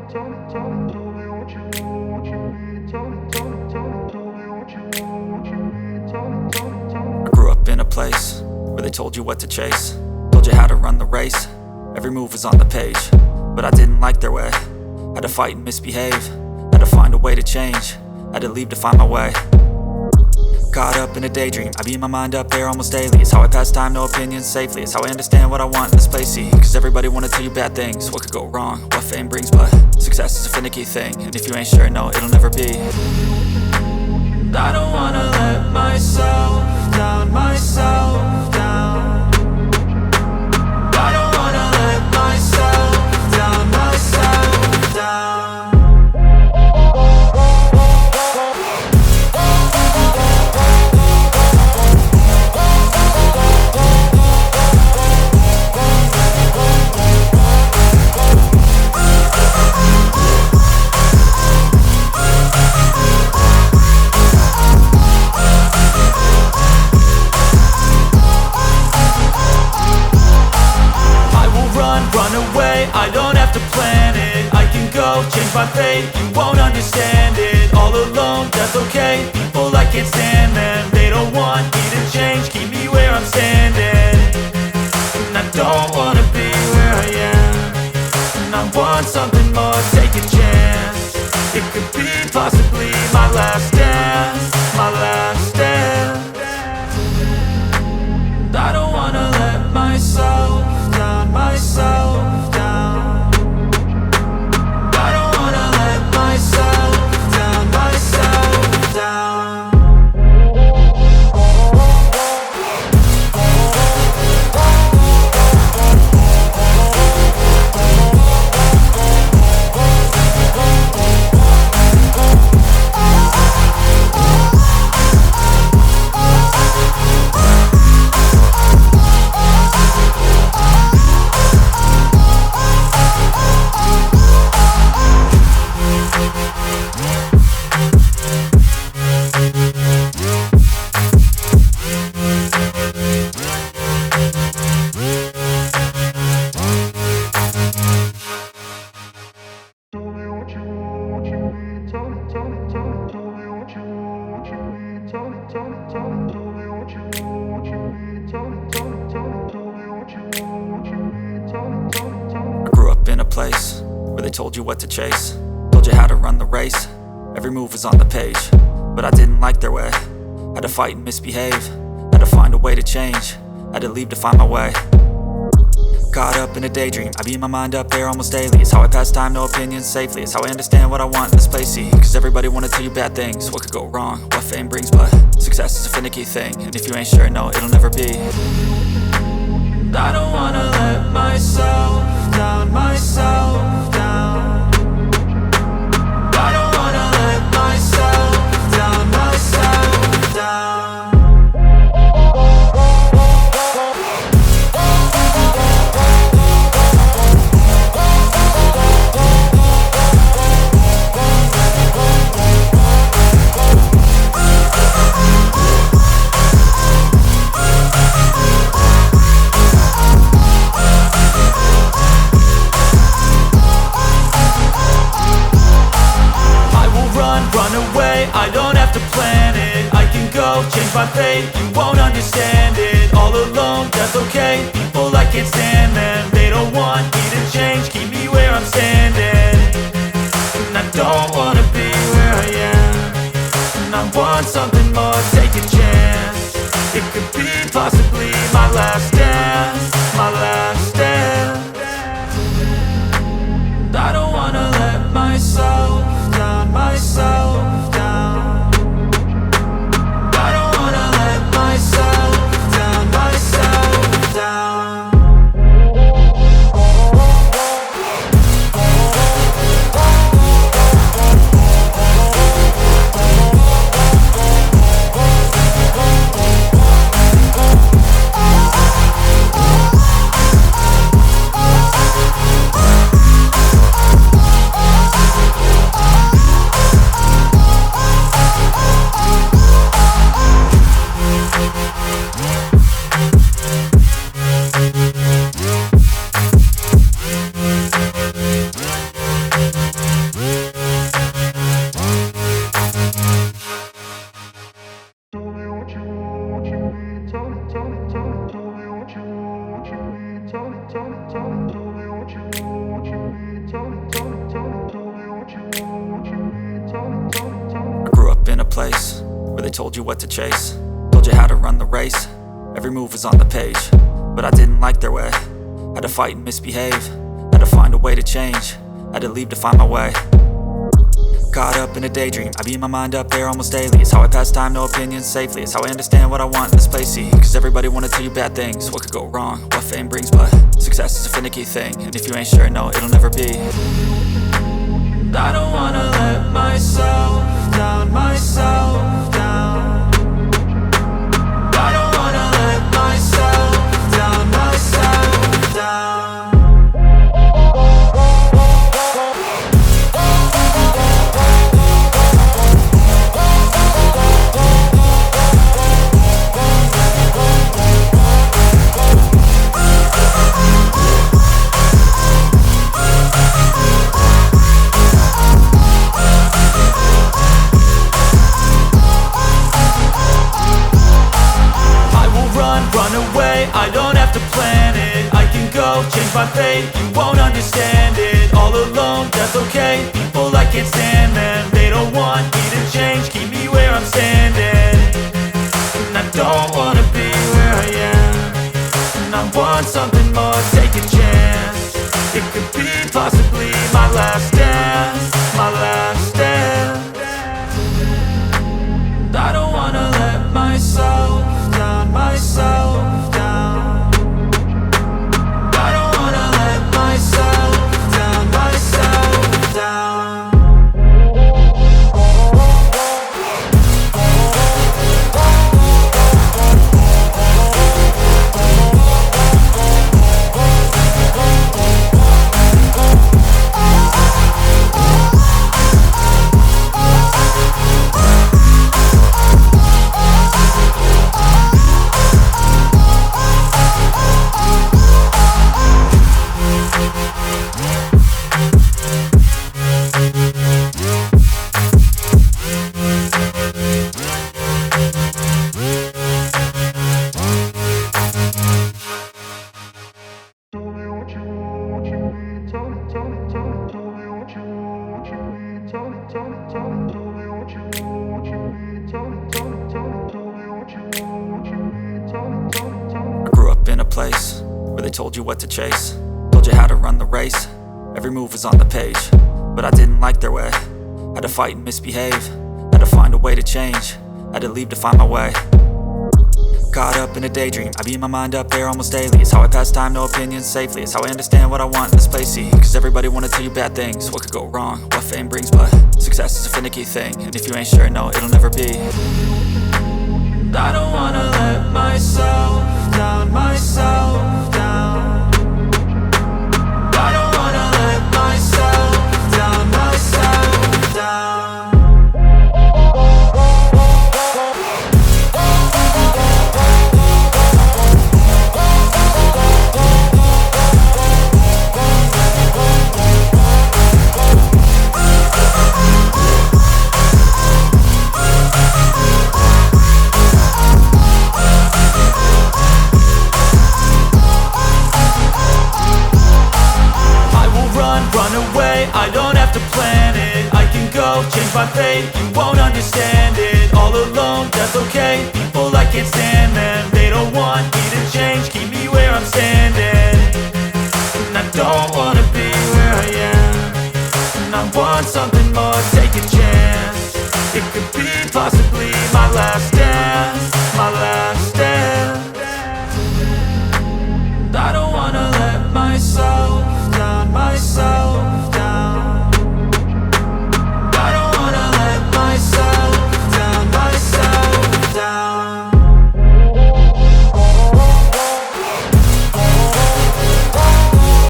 I grew up in a place where they told you what to chase, told you how to run the race. Every move was on the page, but I didn't like their way. Had to fight and misbehave, had to find a way to change, had to leave to find my way. Caught up in a daydream, I beat my mind up there almost daily. It's how I pass time, no opinions safely. It's how I understand what I want in this place, see. Cause everybody wanna tell you bad things, what could go wrong, what fame brings. But success is a finicky thing, and if you ain't sure, no, it'll never be. I don't wanna let myself down, myself down. I don't wanna let myself down, myself down. Run away, I don't have to plan it. I can go, change my fate, you won't understand it. All alone, that's okay, people I can't stand them. They don't want me to change, keep me where I'm standing. And I don't wanna be where I am, and I want something more, take a chance. It could be possibly my last dance, my last dance. I don't wanna let myself down, myself down. I don't wanna let myself down, myself down. I grew up in a place where they told you what to chase, told you how to run the race. Every move was on the page, but I didn't like their way. Had to fight and misbehave, had to find a way to change, had to leave to find my way. Caught up in a daydream, I beat my mind up there almost daily. It's how I pass time, no opinions safely. It's how I understand what I want in this place, see. Cause everybody wanna tell you bad things, what could go wrong, what fame brings. But success is a finicky thing, and if you ain't sure, no, it'll never be. I don't wanna let myself down, myself down. I don't wanna let myself down, myself down. Run away, I don't have to plan it. I can go, change my fate, you won't understand it. All alone, that's okay, people I can't stand them. They don't want me to change, keep me where I'm standing. And I don't wanna be where I am, and I want something more, take a chance. It could be possibly my last dance, my last dance. I don't wanna let myself down, myself down. I don't wanna let myself down, myself down. I grew up in a place where they told you what to chase, told you how to run the race. Every move was on the page, but I didn't like their way. Had to fight and misbehave, had to find a way to change, had to leave to find my way. Caught up in a daydream, I beat my mind up there almost daily. It's how I pass time, no opinions safely. It's how I understand what I want in this place, see. Cause everybody wanna tell you bad things, what could go wrong, what fame brings. But success is a finicky thing, and if you ain't sure, no, it'll never be. I don't wanna let myself down, myself down. I don't wanna let myself down, myself down. I don't have to plan it, I can go change my fate. You won't understand it, all alone, that's okay. People I can't stand them, they don't want me to change. Keep me where I'm standing, and I don't wanna be where I am. And I want something more, take a chance. It could be possibly my last dance, my last dance. I don't wanna let myself down, myself down. I grew up in a place where they told you what to chase, told you how to run the race. Every move was on the page, but I didn't like their way. Had to fight and misbehave, had to find a way to change, had to leave to find my way. Caught up in a daydream, I beat my mind up there almost daily. It's how I pass time, no opinions safely. It's how I understand what I want in this place, see. Cause everybody wanna tell you bad things, what could go wrong, what fame brings. But success is a finicky thing, and if you ain't sure, no, it'll never be. I don't wanna let myself down, myself down. I don't wanna let myself down, myself down. I don't have to plan it, I can go change my fate. You won't understand it, all alone, that's okay. People I can't stand them, they don't want me to change. Keep me where I'm standing, and I don't wanna be where I am. And I want something more, take a chance. It could be possibly my last dance, my last